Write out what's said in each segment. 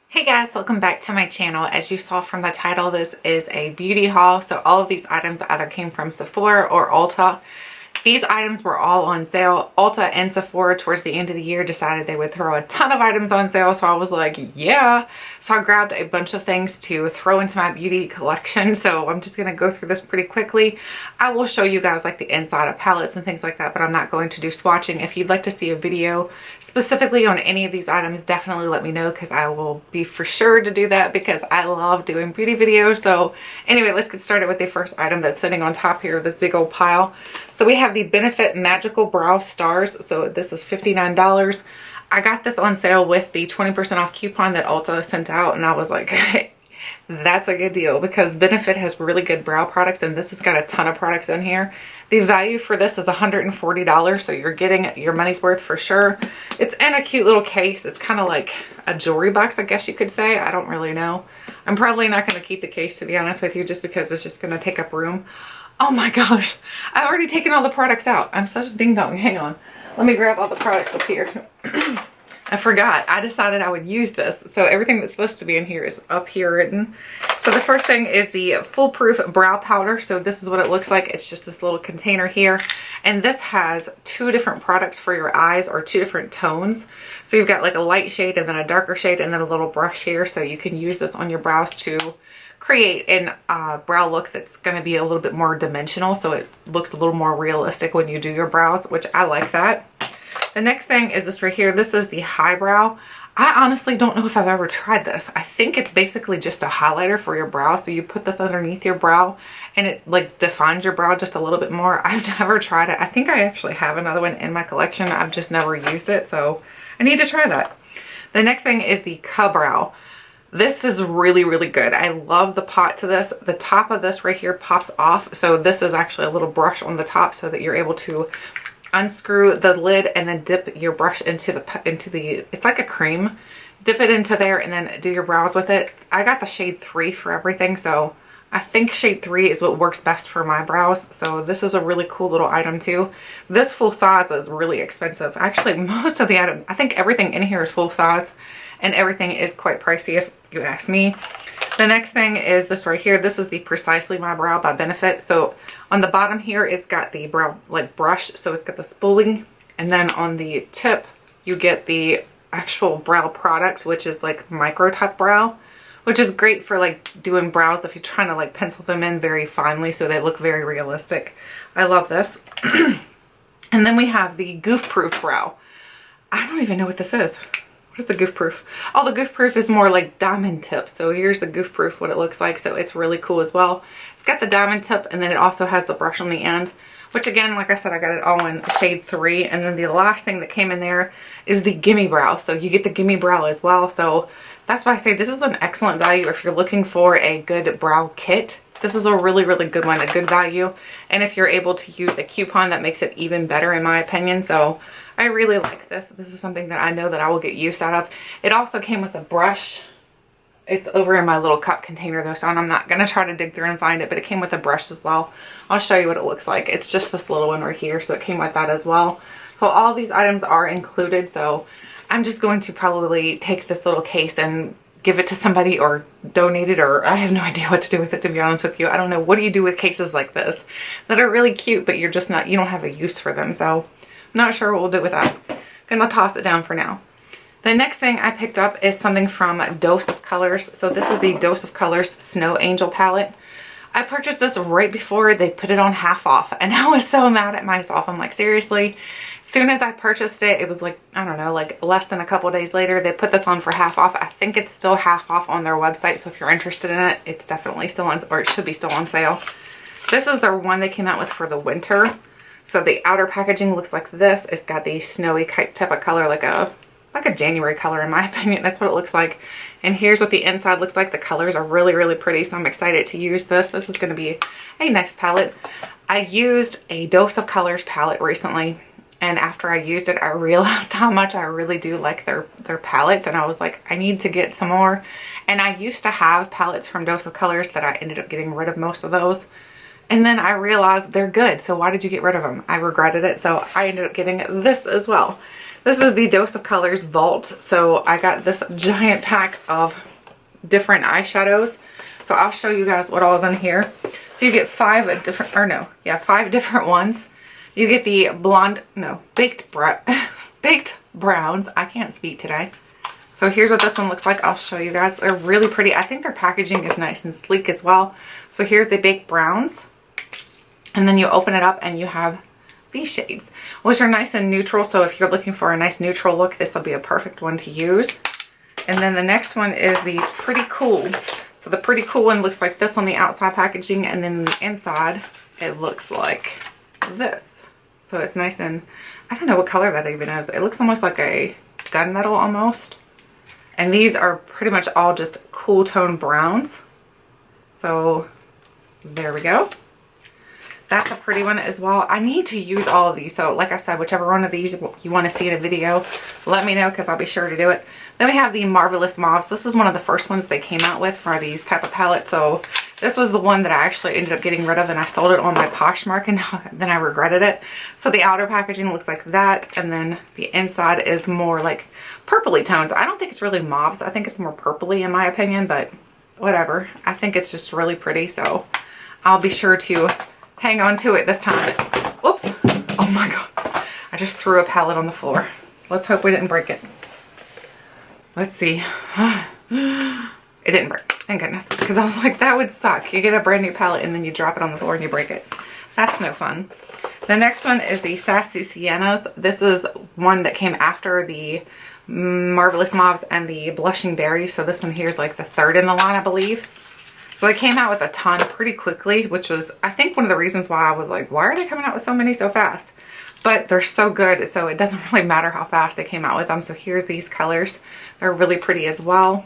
Hey guys, welcome back to my channel. As you saw from the title, this is a beauty haul. So all of these items either came from Sephora or Ulta. These items were all on sale. Ulta and Sephora towards the end of the year decided they would throw a ton of items on sale. So I was like, yeah. So I grabbed a bunch of things to throw into my beauty collection. So I'm just going to go through this pretty quickly. I will show you guys like the inside of palettes and things like that, but I'm not going to do swatching. If you'd like to see a video specifically on any of these items, definitely let me know because I will be for sure to do that because I love doing beauty videos. So anyway, let's get started with the first item that's sitting on top here of this big old pile. So we have the Benefit Magical Brow Stars. So this is $59. I got this on sale with the 20% off coupon that Ulta sent out, and I was like, that's a good deal because Benefit has really good brow products, and this has got a ton of products in here. The value for this is $140, so you're getting your money's worth for sure. It's in a cute little case. It's kind of like a jewelry box, I guess you could say. I don't really know. I'm probably not going to keep the case, to be honest with you, just because it's just going to take up room. Oh my gosh, I've already taken all the products out. I'm such a ding dong. Hang on. Let me grab all the products up here. I forgot. I decided I would use this. So everything that's supposed to be in here is up here written. So the first thing is the Foolproof Brow Powder. So this is what it looks like. It's just this little container here. And this has two different products for your eyes, or two different tones. So you've got like a light shade and then a darker shade and then a little brush here. So you can use this on your brows to create an brow look that's going to be a little bit more dimensional, so it looks a little more realistic when you do your brows, which I like that. The next thing is this right here. This is the Highbrow. I honestly don't know if I've ever tried this. I think it's basically just a highlighter for your brow, so you put this underneath your brow and it like defines your brow just a little bit more. I've never tried it. I think I actually have another one in my collection. I've just never used it, so I need to try that. The next thing is the Ka-Brow. This is really, really good. I love the pot to this. The top of this right here pops off. So this is actually a little brush on the top so that you're able to unscrew the lid and then dip your brush into the, it's like a cream. Dip it into there and then do your brows with it. I got the shade 3 for everything. So I think shade 3 is what works best for my brows. So this is a really cool little item too. This full size is really expensive. Actually, most of the items, I think everything in here is full size. And everything is quite pricey if you ask me. The next thing is this right here. This is the Precisely My Brow by Benefit. So on the bottom here, it's got the brow like brush. So it's got the spoolie. And then on the tip, you get the actual brow product, which is like Micro Tuck Brow, which is great for like doing brows if you're trying to like pencil them in very finely so they look very realistic. I love this. And then we have the Goof Proof Brow. I don't even know what this is. Where's the Goof Proof? Oh, the Goof Proof is more like diamond tip. So here's the Goof Proof, what it looks like. So it's really cool as well. It's got the diamond tip and then it also has the brush on the end, which again, like I said, I got it all in shade 3. And then the last thing that came in there is the Gimme Brow. So you get the Gimme Brow as well. So that's why I say this is an excellent value if you're looking for a good brow kit. This is a really, really good one, a good value. And if you're able to use a coupon, that makes it even better in my opinion. So I really like this. This is something that I know that I will get use out of. It also came with a brush. It's over in my little cup container though, so I'm not going to try to dig through and find it, but it came with a brush as well. I'll show you what it looks like. It's just this little one right here, so it came with that as well. So all these items are included, so I'm just going to probably take this little case and give it to somebody or donate it, or I have no idea what to do with it, to be honest with you. I don't know. What do you do with cases like this that are really cute, but you're just not, you don't have a use for them. So I'm not sure what we'll do with that. I'm gonna toss it down for now. The next thing I picked up is something from Dose of Colors. So this is the Dose of Colors Snow Angel palette. I purchased this right before they put it on half off, and I was so mad at myself. I'm like, seriously? As soon as I purchased it, it was like, I don't know, like less than a couple days later, they put this on for half off. I think it's still half off on their website, so if you're interested in it, it's definitely still on, or it should be still on sale. This is the one they came out with for the winter. So the outer packaging looks like this. It's got the snowy type of color, like a January color in my opinion. That's what it looks like. And here's what the inside looks like. The colors are really, really pretty, so I'm excited to use this. This is going to be a nice palette. I used a Dose of Colors palette recently, and after I used it, I realized how much I really do like their palettes, and I was like, I need to get some more. And I used to have palettes from Dose of Colors that I ended up getting rid of most of those. And then I realized they're good, so why did you get rid of them? I regretted it, so I ended up getting this as well. This is the Dose of Colors Vault. So I got this giant pack of different eyeshadows. So I'll show you guys what all is in here. So you get 5 different, or no, yeah, 5 different ones. You get the baked browns. I can't speak today. So here's what this one looks like. I'll show you guys. They're really pretty. I think their packaging is nice and sleek as well. So here's the baked browns. And then you open it up and you have these shades, which are nice and neutral. So if you're looking for a nice neutral look, this will be a perfect one to use. And then the next one is the Pretty Cool. So the Pretty Cool one looks like this on the outside packaging, and then the inside, it looks like this. So it's nice and, I don't know what color that even is. It looks almost like a gunmetal almost. And these are pretty much all just cool tone browns. So there we go. That's a pretty one as well. I need to use all of these. So like I said, whichever one of these you want to see in a video, let me know because I'll be sure to do it. Then we have the Marvelous Mauves. This is one of the first ones they came out with for these type of palettes. So this was the one that I actually ended up getting rid of, and I sold it on my Poshmark, and then I regretted it. So the outer packaging looks like that, and then the inside is more like purpley tones. I don't think it's really mauves. I think it's more purpley in my opinion, but whatever. I think it's just really pretty. So I'll be sure to hang on to it this time. Whoops. Oh my God. I just threw a palette on the floor. Let's hope we didn't break it. Let's see. It didn't break. Thank goodness. Because I was like, that would suck. You get a brand new palette and then you drop it on the floor and you break it. That's no fun. The next one is the Sassy Siennas. This is one that came after the Marvelous Mauves and the Blushing Berry. So this one here is like the third in the line, I believe. So they came out with a ton pretty quickly, which was, I think, one of the reasons why I was like, why are they coming out with so many so fast? But they're so good, so it doesn't really matter how fast they came out with them. So here's these colors. They're really pretty as well.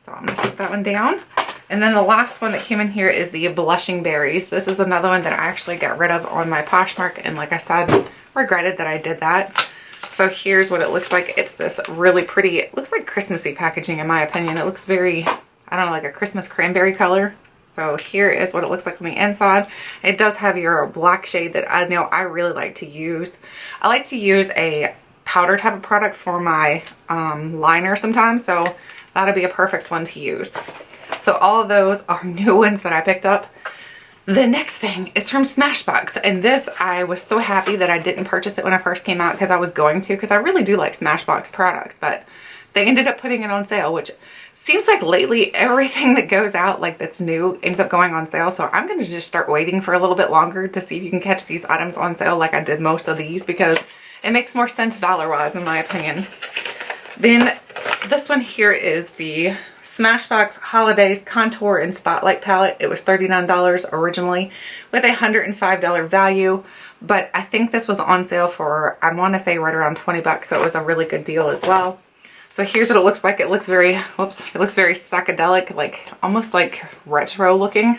So I'm going to put that one down. And then the last one that came in here is the Blushing Berries. This is another one that I actually got rid of on my Poshmark. And like I said, regretted that I did that. So here's what it looks like. It's this really pretty, it looks like Christmassy packaging in my opinion. It looks very, I don't know, like a Christmas cranberry color. So here is what it looks like on the inside. It does have your black shade that I know I really like to use. I like to use a powder type of product for my liner sometimes. So that'll be a perfect one to use. So all of those are new ones that I picked up. The next thing is from Smashbox, and this I was so happy that I didn't purchase it when I first came out because I was going to, because I really do like Smashbox products, but they ended up putting it on sale, which seems like lately everything that goes out like that's new ends up going on sale. So I'm going to just start waiting for a little bit longer to see if you can catch these items on sale like I did most of these, because it makes more sense dollar-wise in my opinion. Then this one here is the Smashbox Holidays Contour and Spotlight Palette. It was $39 originally with a $105 value, but I think this was on sale for, I want to say right around 20 bucks, so it was a really good deal as well. So here's what it looks like. It looks very, whoops, it looks very psychedelic, like almost like retro looking.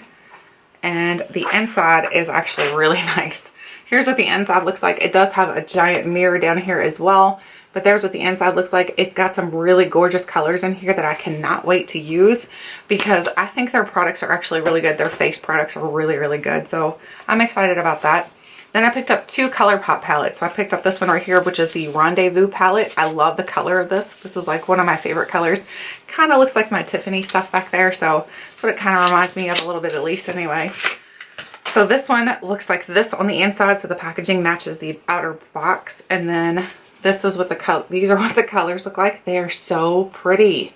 And the inside is actually really nice. Here's what the inside looks like. It does have a giant mirror down here as well. But there's what the inside looks like. It's got some really gorgeous colors in here that I cannot wait to use because I think their products are actually really good. Their face products are really, really good. So I'm excited about that. Then I picked up 2 ColourPop palettes. So I picked up this one right here, which is the Rendezvous palette. I love the color of this. This is like one of my favorite colors. Kind of looks like my Tiffany stuff back there. So that's what it kind of reminds me of a little bit, at least anyway. So this one looks like this on the inside. So the packaging matches the outer box. And then this is what the color, these are what the colors look like. They are so pretty.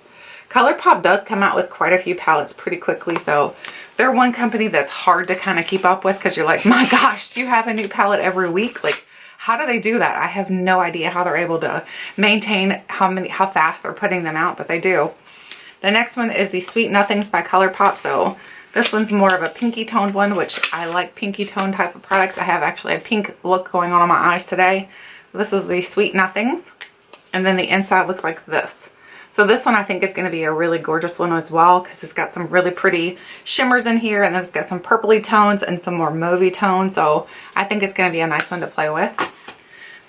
ColourPop does come out with quite a few palettes pretty quickly, so they're one company that's hard to kind of keep up with because you're like, my gosh, do you have a new palette every week? Like, how do they do that? I have no idea how they're able to maintain how fast they're putting them out, but they do. The next one is the Sweet Nothings by ColourPop. So this one's more of a pinky toned one, which I like pinky toned type of products. I have actually a pink look going on my eyes today. This is the Sweet Nothings, and then the inside looks like this. So this one I think is going to be a really gorgeous one as well because it's got some really pretty shimmers in here, and then it's got some purpley tones and some more mauvey tones. So I think it's going to be a nice one to play with.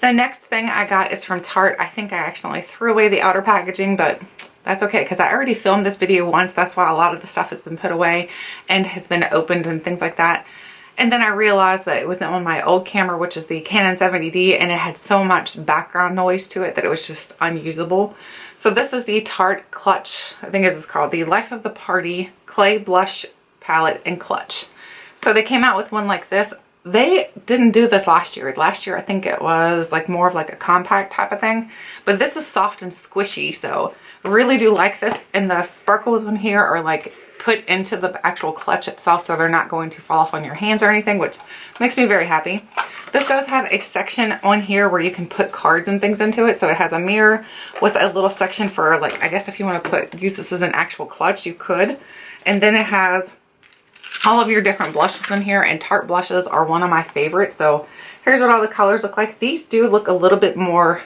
The next thing I got is from Tarte. I think I accidentally threw away the outer packaging, but that's okay because I already filmed this video once. That's why a lot of the stuff has been put away and has been opened and things like that. And then I realized that it was on my old camera, which is the Canon 70D, and it had so much background noise to it that it was just unusable. So this is the Tarte Clutch, I think it's called, the Life of the Party Clay Blush Palette and Clutch. So they came out with one like this. They didn't do this last year. Last year I think it was like more of like a compact type of thing. But this is soft and squishy, so really do like this. And the sparkles in here are like put into the actual clutch itself, so they're not going to fall off on your hands or anything, which makes me very happy. This does have a section on here where you can put cards and things into it. So it has a mirror with a little section for, like, I guess if you want to use this as an actual clutch, you could. And then it has all of your different blushes in here, and Tarte blushes are one of my favorites. So here's what all the colors look like. These do look a little bit more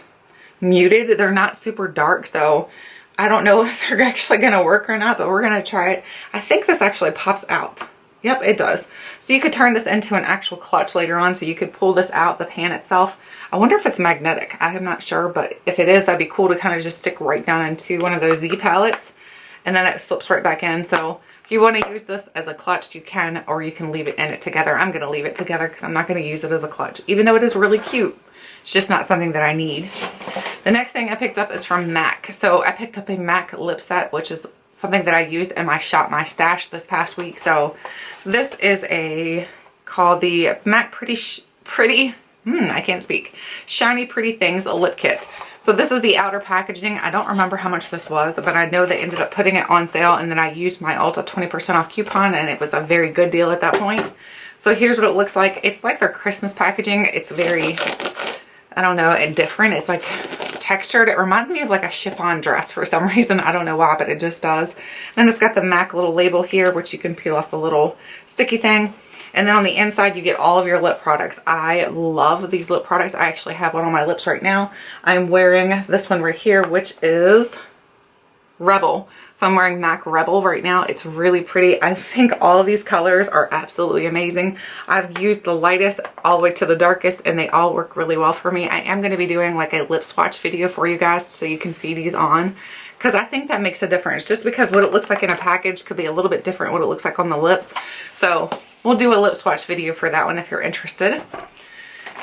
muted. They're not super dark, so I don't know if they're actually going to work or not, but we're going to try it. I think this actually pops out. Yep, it does. So you could turn this into an actual clutch later on, so you could pull this out, the pan itself. I wonder if it's magnetic. I am not sure, but if it is, that'd be cool to kind of just stick right down into one of those Z palettes, and then it slips right back in. So if you want to use this as a clutch, you can, or you can leave it in it together. I'm going to leave it together because I'm not going to use it as a clutch, even though it is really cute. It's just not something that I need. The next thing I picked up is from MAC. So I picked up a MAC lip set, which is something that I used in my Shop My Stash this past week. So this is called the MAC I can't speak, Shiny Pretty Things lip kit. So this is the outer packaging. I don't remember how much this was, but I know they ended up putting it on sale, and then I used my Ulta 20% off coupon, and it was a very good deal at that point. So here's what it looks like. It's like their Christmas packaging. It's very, I don't know, and different. It's like textured. It reminds me of like a chiffon dress for some reason. I don't know why, but it just does. Then it's got the MAC little label here, which you can peel off the little sticky thing. And then on the inside, you get all of your lip products. I love these lip products. I actually have one on my lips right now. I'm wearing this one right here, which is Rebel. So I'm wearing MAC Rebel right now. It's really pretty. I think all of these colors are absolutely amazing. I've used the lightest all the way to the darkest, and they all work really well for me. I am going to be doing like a lip swatch video for you guys so you can see these on, because I think that makes a difference. Just because what it looks like in a package could be a little bit different what it looks like on the lips. So we'll do a lip swatch video for that one if you're interested.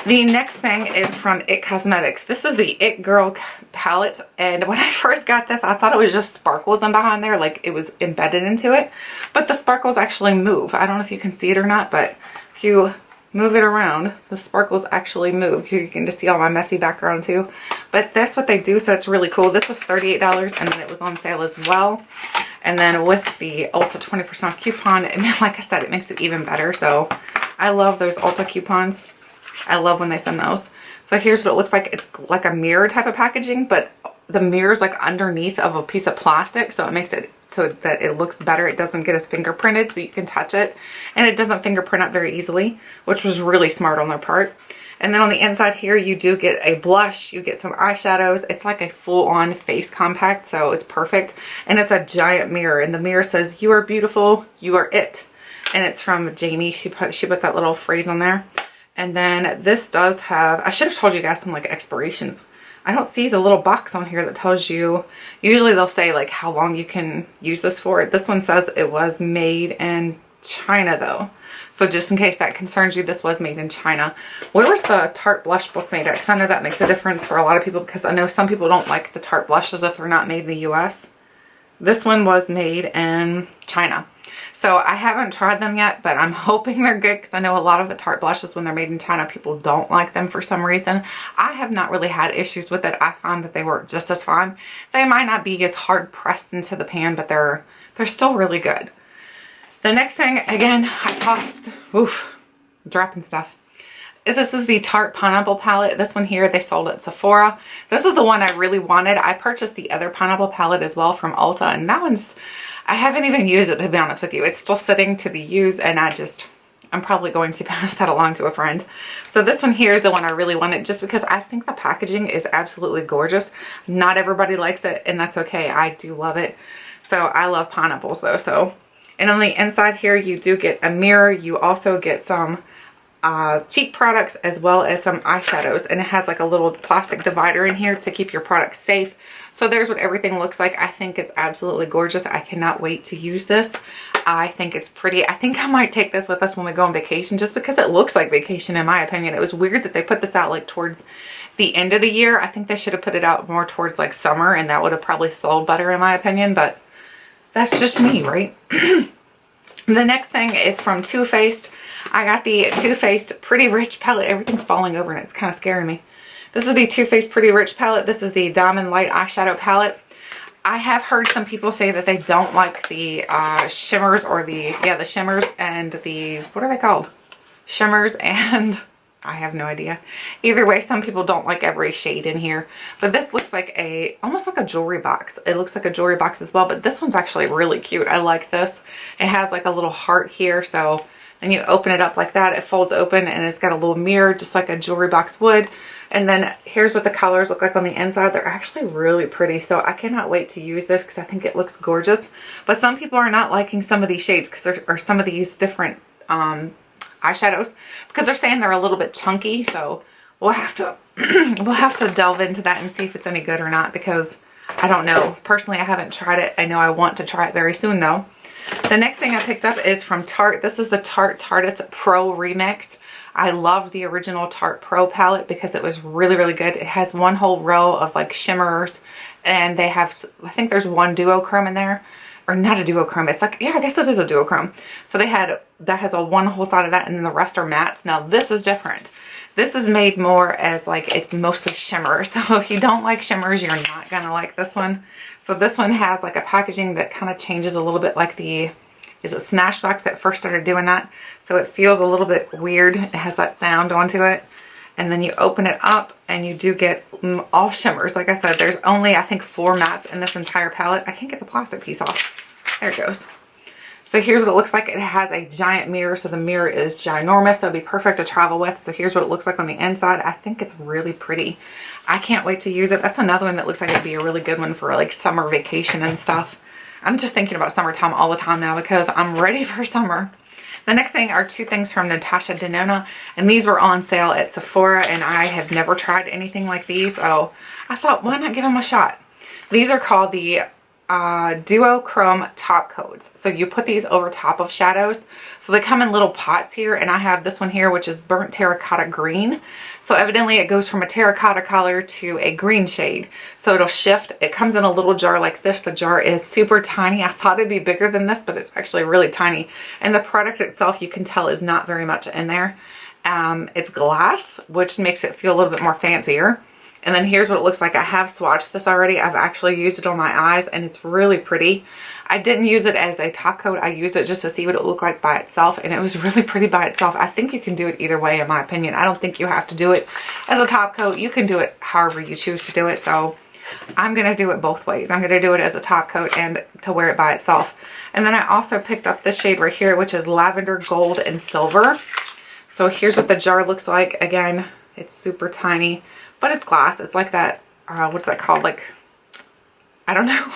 The next thing is from IT Cosmetics. This is the It Girl palette, and when I first got this, I thought it was just sparkles in behind there, like it was embedded into it, but the sparkles actually move. I don't know if you can see it or not, but if you move it around, the sparkles actually move. Here you can just see all my messy background too, but that's what they do, so it's really cool. This was $38, and then it was on sale as well, and then with the Ulta 20% off coupon, and then like I said, it makes it even better. So I love those Ulta coupons. I love when they send those. So here's what it looks like. It's like a mirror type of packaging, but the mirror's like underneath of a piece of plastic, so it makes it so that it looks better. It doesn't get as fingerprinted, so you can touch it, and it doesn't fingerprint up very easily, which was really smart on their part. And then on the inside here, you do get a blush, you get some eyeshadows. It's like a full-on face compact, so it's perfect. And it's a giant mirror, and the mirror says, "You are beautiful, you are it." And it's from Jamie. She put that little phrase on there. And then this does have, I should have told you guys some like expirations. I don't see the little box on here that tells you, usually they'll say like how long you can use this for. This one says it was made in China though. So just in case that concerns you, this was made in China. Where was the Tarte blush book made at? Because I know that makes a difference for a lot of people, because I know some people don't like the Tarte blushes if they're not made in the US. This one was made in China. So I haven't tried them yet, but I'm hoping they're good, because I know a lot of the Tarte blushes, when they're made in China, people don't like them for some reason. I have not really had issues with it. I found that they work just as fine. They might not be as hard pressed into the pan, but they're still really good. The next thing, again, I tossed, oof, dropping stuff. This is the Tarte Pineapple palette. This one here, they sold at Sephora. This is the one I really wanted. I purchased the other Pineapple palette as well from Ulta, and that one's, I haven't even used it, to be honest with you. It's still sitting to be used, and I'm probably going to pass that along to a friend. So this one here is the one I really wanted, just because I think the packaging is absolutely gorgeous. Not everybody likes it, and that's okay. I do love it. So I love pineapples though. So, and on the inside here, you do get a mirror. You also get some cheek products as well as some eyeshadows, and it has like a little plastic divider in here to keep your products safe. So there's what everything looks like. I think it's absolutely gorgeous. I cannot wait to use this. I think it's pretty. I think I might take this with us when we go on vacation, just because it looks like vacation in my opinion. It was weird that they put this out like towards the end of the year. I think they should have put it out more towards like summer, and that would have probably sold better in my opinion, but that's just me, right? The next thing is from Too Faced. I got the Too Faced Pretty Rich palette. Everything's falling over and it's kind of scaring me. This is the Too Faced Pretty Rich palette. This is the Diamond Light eyeshadow palette. I have heard some people say that they don't like the shimmers, or the shimmers and the, what are they called? Shimmers and I have no idea. Either way, some people don't like every shade in here. But this looks like almost like a jewelry box. It looks like a jewelry box as well, but this one's actually really cute. I like this. It has like a little heart here, so then you open it up like that. It folds open and it's got a little mirror just like a jewelry box would. And then here's what the colors look like on the inside. They're actually really pretty, so I cannot wait to use this because I think it looks gorgeous. But some people are not liking some of these shades because there are some of these different eyeshadows, because they're saying they're a little bit chunky, so we'll have to we'll have to delve into that and see if it's any good or not, because I don't know. Personally, I haven't tried it. I know I want to try it very soon though. The next thing I picked up is from Tarte. This is the Tarte Pro Remix. I love the original Tarte Pro palette because it was really, really good. It has one whole row of like shimmers, and they have, I think there's one duochrome in there. Or not a duochrome, it's like, yeah, I guess it is a duochrome. So they had, that has a one whole side of that, and then the rest are mattes. Now this is different. This is made more as like, it's mostly shimmer. So if you don't like shimmers, you're not gonna like this one. So this one has like a packaging that kind of changes a little bit, like the, is it Smashbox that first started doing that? So it feels a little bit weird. It has that sound onto it. And then you open it up and you do get all shimmers. Like I said, there's only, I think, 4 mattes in this entire palette. I can't get the plastic piece off. There it goes. So here's what it looks like. It has a giant mirror, so the mirror is ginormous. So it'd be perfect to travel with. So here's what it looks like on the inside. I think it's really pretty. I can't wait to use it. That's another one that looks like it'd be a really good one for like summer vacation and stuff. I'm just thinking about summertime all the time now because I'm ready for summer. The next thing are 2 things from Natasha Denona, and these were on sale at Sephora, and I have never tried anything like these, so I thought, why not give them a shot? These are called the duochrome top coats. So you put these over top of shadows. So they come in little pots here, and I have this one here, which is burnt terracotta green. So evidently it goes from a terracotta color to a green shade. So it'll shift. It comes in a little jar like this. The jar is super tiny. I thought it'd be bigger than this, but it's actually really tiny. And the product itself, you can tell, is not very much in there. It's glass, which makes it feel a little bit more fancier. And then here's what it looks like. I have swatched this already. I've actually used it on my eyes, and it's really pretty. I didn't use it as a top coat. I used it just to see what it looked like by itself, and it was really pretty by itself. I think you can do it either way, in my opinion. I don't think you have to do it as a top coat. You can do it however you choose to do it. So I'm going to do it both ways. I'm going to do it as a top coat and to wear it by itself. And then I also picked up this shade right here, which is Lavender Gold and Silver. So here's what the jar looks like. Again, it's super tiny. But it's glass. It's like that, what's that called? Like, I don't know.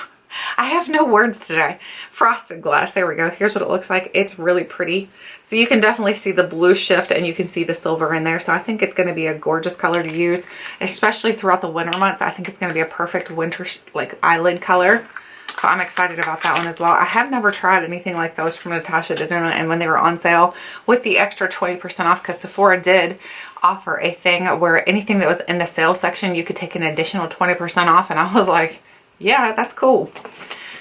I have no words today. Frosted glass. There we go. Here's what it looks like. It's really pretty. So you can definitely see the blue shift, and you can see the silver in there. So I think it's going to be a gorgeous color to use, especially throughout the winter months. I think it's going to be a perfect winter, like, eyelid color. So I'm excited about that one as well. I have never tried anything like those from Natasha Denona, and when they were on sale with the extra 20% off, because Sephora did offer a thing where anything that was in the sale section, you could take an additional 20% off, and I was like, yeah, that's cool.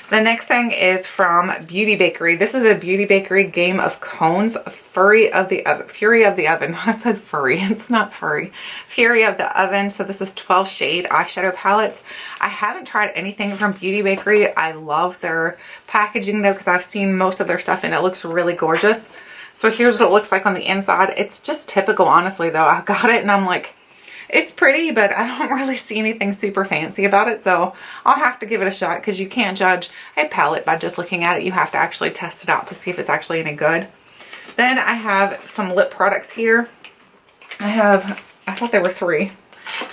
The next thing is from Beauty Bakery. This is a Beauty Bakery Game of Cones, Fury of the Oven. I said furry, it's not furry. Fury of the Oven. So this is 12 shade eyeshadow palettes. I haven't tried anything from Beauty Bakery. I love their packaging though, because I've seen most of their stuff and it looks really gorgeous. So here's what it looks like on the inside. It's just typical, honestly though. I got it and I'm like, it's pretty, but I don't really see anything super fancy about it, so I'll have to give it a shot, because you can't judge a palette by just looking at it. You have to actually test it out to see if it's actually any good. Then I have some lip products here. I thought there were 3,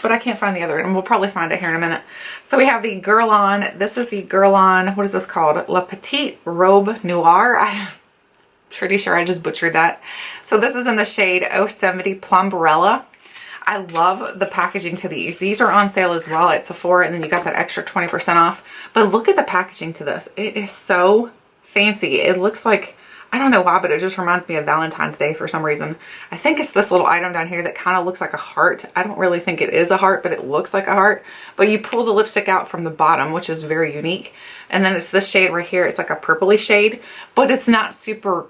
but I can't find the other, and we'll probably find it here in a minute. So we have the Girl On. This is the Girl On, what is this called? La Petite Robe Noir. pretty sure I just butchered that. So this is in the shade 070 Plumberella. I love the packaging to these. These are on sale as well at Sephora, and then you got that extra 20% off. But look at the packaging to this. It is so fancy. It looks like, I don't know why, but it just reminds me of Valentine's Day for some reason. I think it's this little item down here that kind of looks like a heart. I don't really think it is a heart, but it looks like a heart. But you pull the lipstick out from the bottom, which is very unique. And then it's this shade right here. It's like a purpley shade, but it's not super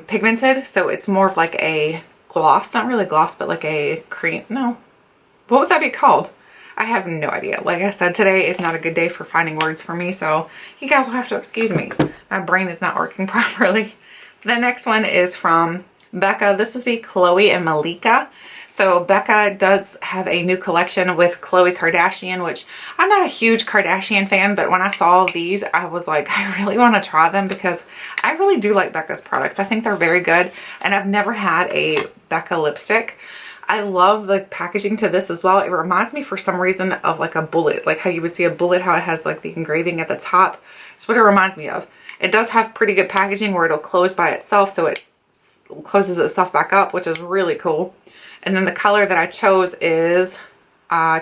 pigmented. So it's more of like a gloss. Not really gloss, but like a cream. No. What would that be called? I have no idea. Like I said, today is not a good day for finding words for me. So you guys will have to excuse me. My brain is not working properly. The next one is from Becca. This is the Khloe and Malika. So Becca does have a new collection with Khloe Kardashian, which I'm not a huge Kardashian fan, but when I saw these, I was like, I really want to try them because I really do like Becca's products. I think they're very good, and I've never had a Becca lipstick. I love the packaging to this as well. It reminds me for some reason of like a bullet, like how you would see a bullet, how it has like the engraving at the top. It's what it reminds me of. It does have pretty good packaging where it'll close by itself, so it closes itself back up, which is really cool. And then the color that I chose is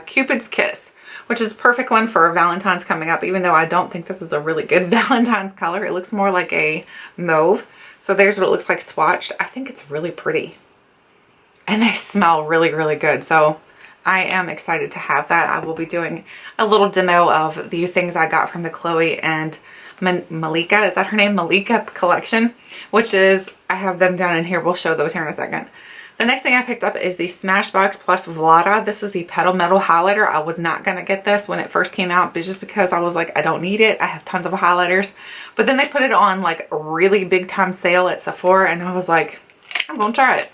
Cupid's Kiss, which is a perfect one for Valentine's coming up, even though I don't think this is a really good Valentine's color. It looks more like a mauve. So there's what it looks like swatched. I think it's really pretty. And they smell really, really good. So I am excited to have that. I will be doing a little demo of the things I got from the Khloe and Malika, is that her name? Malika collection, which is, I have them down in here. We'll show those here in a second. The next thing I picked up is the Smashbox Plus Vlada. This is the Petal Metal highlighter. I was not going to get this when it first came out, but just because I was like, I don't need it. I have tons of highlighters. But then they put it on like a really big time sale at Sephora, and I was like, I'm going to try it.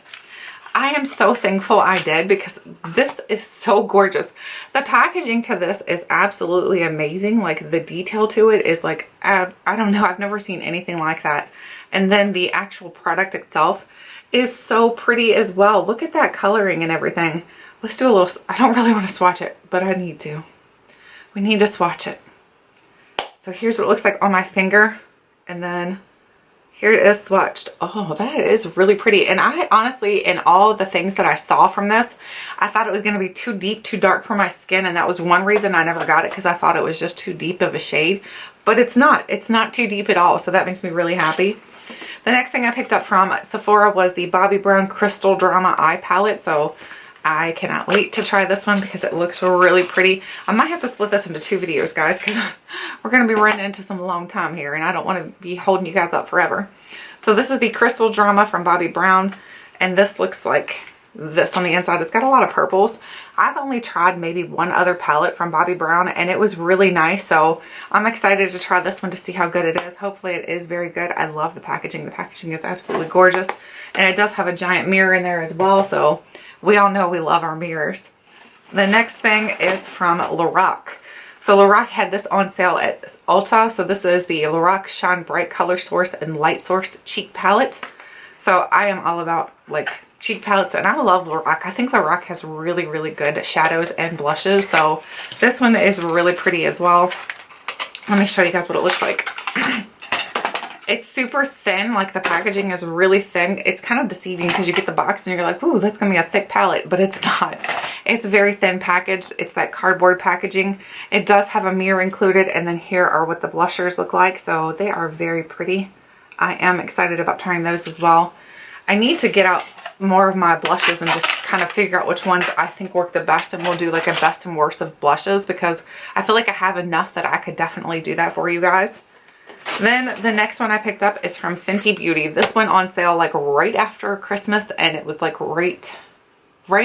I am so thankful I did because this is so gorgeous. The packaging to this is absolutely amazing. Like the detail to it is like, I don't know, I've never seen anything like that. And then the actual product itself is so pretty as well. Look at that coloring and everything. Let's do a little, I don't really want to swatch it, but I need to. We need to swatch it. So here's what it looks like on my finger. And then here it is swatched. Oh, that is really pretty. And I honestly, in all the things that I saw from this, I thought it was going to be too deep, too dark for my skin. And that was one reason I never got it, because I thought it was just too deep of a shade. But it's not. It's not too deep at all. So that makes me really happy. The next thing I picked up from Sephora was the Bobbi Brown Crystal Drama Eye Palette. So I cannot wait to try this one because it looks really pretty. I might have to split this into 2 videos, guys, because we're going to be running into some long time here, and I don't want to be holding you guys up forever. So this is the Crystal Drama from Bobbi Brown, and this looks like this on the inside. It's got a lot of purples. I've only tried maybe one other palette from Bobbi Brown, and it was really nice, so I'm excited to try this one to see how good it is. Hopefully it is very good. I love the packaging. The packaging is absolutely gorgeous, and it does have a giant mirror in there as well, so we all know we love our mirrors. The next thing is from Lorac. So Lorac had this on sale at Ulta. So this is the Lorac Shine Bright Color Source and Light Source Cheek Palette. So I am all about like cheek palettes, and I love Lorac. I think Lorac has really, really good shadows and blushes. So this one is really pretty as well. Let me show you guys what it looks like. It's super thin, like the packaging is really thin. It's kind of deceiving because you get the box and you're like, ooh, that's gonna be a thick palette, but it's not. It's very thin packaged. It's that cardboard packaging. It does have a mirror included, and then here are what the blushers look like. So they are very pretty. I am excited about trying those as well. I need to get out more of my blushes and just kind of figure out which ones I think work the best, and we'll do like a best and worst of blushes because I feel like I have enough that I could definitely do that for you guys. Then the next one I picked up is from Fenty Beauty. This went on sale like right after Christmas, and it was like right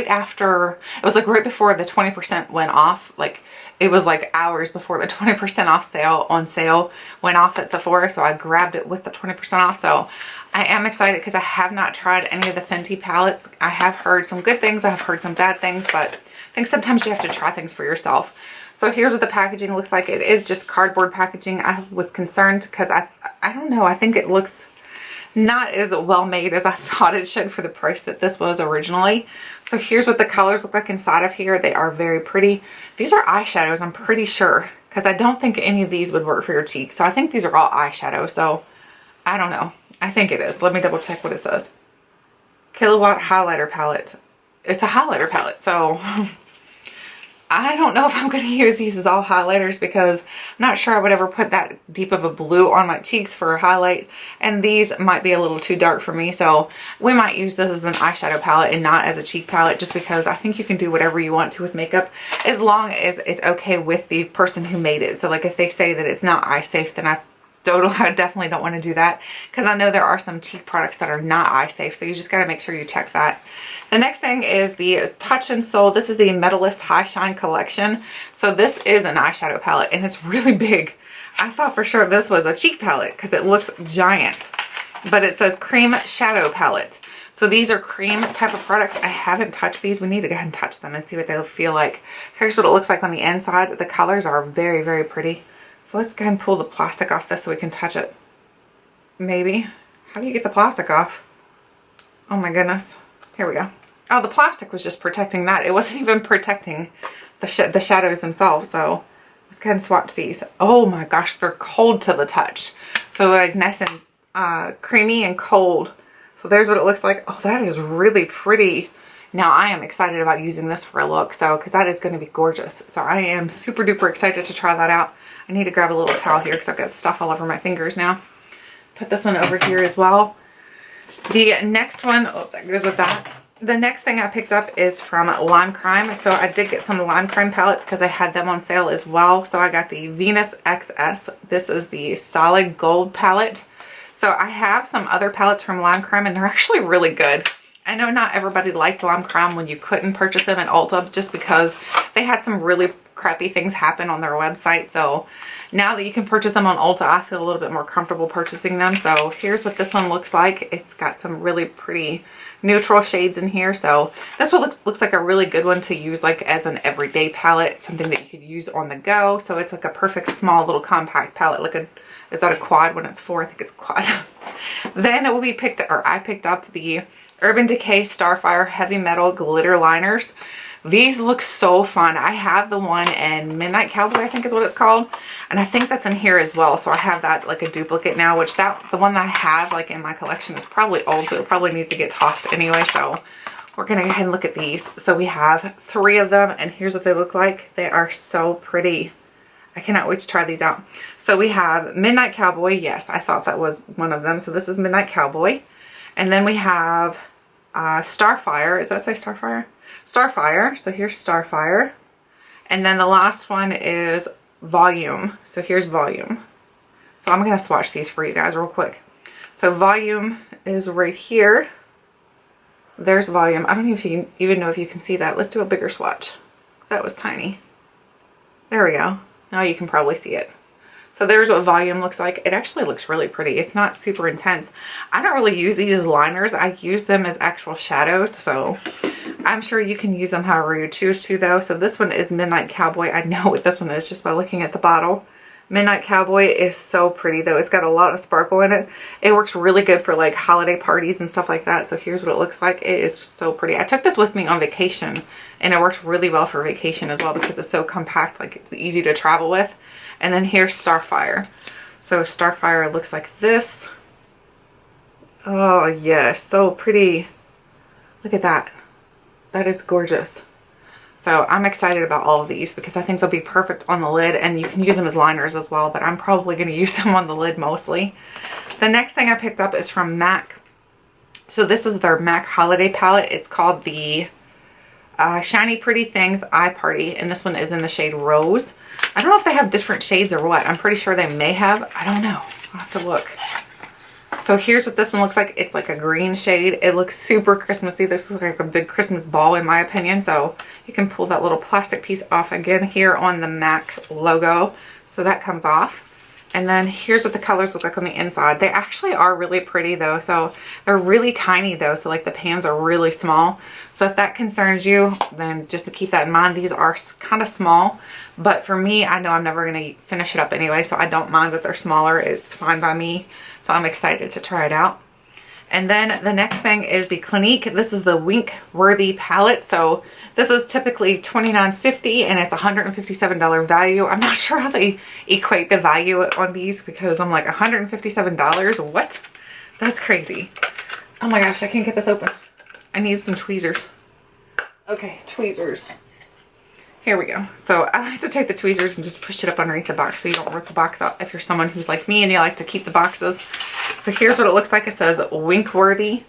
after, it was like right before the 20% went off. Like it was like hours before the 20% off sale went off at Sephora. So I grabbed it with the 20% off. So I am excited because I have not tried any of the Fenty palettes. I have heard some good things. I have heard some bad things, but I think sometimes you have to try things for yourself. So here's what the packaging looks like. It is just cardboard packaging. I was concerned because I don't know. I think it looks not as well made as I thought it should for the price that this was originally. So here's what the colors look like inside of here. They are very pretty. These are eyeshadows, I'm pretty sure, because I don't think any of these would work for your cheeks. So I think these are all eyeshadow. So I don't know. I think it is. Let me double check what it says. Kilowatt highlighter palette. It's a highlighter palette, so I don't know if I'm going to use these as all highlighters because I'm not sure I would ever put that deep of a blue on my cheeks for a highlight, and these might be a little too dark for me, so we might use this as an eyeshadow palette and not as a cheek palette, just because I think you can do whatever you want to with makeup as long as it's okay with the person who made it. So like if they say that it's not eye safe, then I definitely don't want to do that, because I know there are some cheap products that are not eye safe, so you just got to make sure you check that. The next thing is the Touch and Soul. This is the Metallist High Shine collection. So this is an eyeshadow palette and it's really big. I thought for sure this was a cheek palette because it looks giant, but it says cream shadow palette. So these are cream type of products. I haven't touched these. We need to go ahead and touch them and see what they'll feel like. Here's what it looks like on the inside. The colors are very, very pretty. So let's go ahead and pull the plastic off this so we can touch it. Maybe. How do you get the plastic off? Oh my goodness. Here we go. Oh, the plastic was just protecting that. It wasn't even protecting the shadows themselves. So let's go ahead and swatch these. Oh my gosh, they're cold to the touch. So they're like nice and creamy and cold. So there's what it looks like. Oh, that is really pretty. Now I am excited about using this for a look, so because that is going to be gorgeous. So I am super duper excited to try that out. I need to grab a little towel here because I've got stuff all over my fingers now. Put this one over here as well. The next one, oh, that goes with that. The next thing I picked up is from Lime Crime. So I did get some Lime Crime palettes because I had them on sale as well. So I got the Venus XS. This is the solid gold palette. So I have some other palettes from Lime Crime and they're actually really good. I know not everybody liked Lime Crime when you couldn't purchase them at Ulta just because they had some really crappy things happen on their website. So now that you can purchase them on Ulta, I feel a little bit more comfortable purchasing them. So here's what this one looks like. It's got some really pretty neutral shades in here. So this one looks like a really good one to use like as an everyday palette, something that you could use on the go. So it's like a perfect small little compact palette. Like is that a quad when it's 4? I think it's quad. Then I picked up the Urban Decay Starfire Heavy Metal Glitter Liners. These look so fun. I have the one in Midnight Cowboy, I think is what it's called. And I think that's in here as well. So I have that like a duplicate now, which the one that I have like in my collection is probably old. So it probably needs to get tossed anyway. So we're going to go ahead and look at these. So we have 3 of them and here's what they look like. They are so pretty. I cannot wait to try these out. So we have Midnight Cowboy. Yes, I thought that was one of them. So this is Midnight Cowboy. And then we have Starfire. Does that say Starfire? Starfire. So here's Starfire. And then the last one is Volume. So here's Volume. So I'm going to swatch these for you guys real quick. So Volume is right here. There's Volume. I don't even know if you can see that. Let's do a bigger swatch. That was tiny. There we go. Now you can probably see it. So there's what Volume looks like. It actually looks really pretty. It's not super intense. I don't really use these as liners. I use them as actual shadows. So I'm sure you can use them however you choose to though. So this one is Midnight Cowboy. I know what this one is just by looking at the bottle. Midnight Cowboy is so pretty though. It's got a lot of sparkle in it. It works really good for like holiday parties and stuff like that. So here's what it looks like. It is so pretty. I took this with me on vacation and it works really well for vacation as well because it's so compact, like it's easy to travel with. And then here's Starfire. So Starfire looks like this. Oh yes, so pretty. Look at that. That is gorgeous. So I'm excited about all of these because I think they'll be perfect on the lid and you can use them as liners as well, but I'm probably going to use them on the lid mostly. The next thing I picked up is from MAC. So this is their MAC holiday palette. It's called the Shiny Pretty Things Eye Party, and this one is in the shade Rose. I don't know if they have different shades or what. I'm pretty sure they may have. I don't know. I'll have to look. So here's what this one looks like. It's like a green shade. It looks super Christmassy. This looks like a big Christmas ball in my opinion. So you can pull that little plastic piece off again here on the MAC logo. So that comes off. And then here's what the colors look like on the inside. They actually are really pretty though. So they're really tiny though. So like the pans are really small. So if that concerns you, then just to keep that in mind, these are kind of small. But for me, I know I'm never going to finish it up anyway. So I don't mind that they're smaller. It's fine by me. So I'm excited to try it out. And then the next thing is the Clinique. This is the Wink Worthy palette. So this is typically $29.50 and it's $157 value. I'm not sure how they equate the value on these because I'm like $157. What? That's crazy. Oh my gosh, I can't get this open. I need some tweezers. Okay, tweezers. Here we go. So I like to take the tweezers and just push it up underneath the box so you don't rip the box out if you're someone who's like me and you like to keep the boxes. So here's what it looks like. It says Winkworthy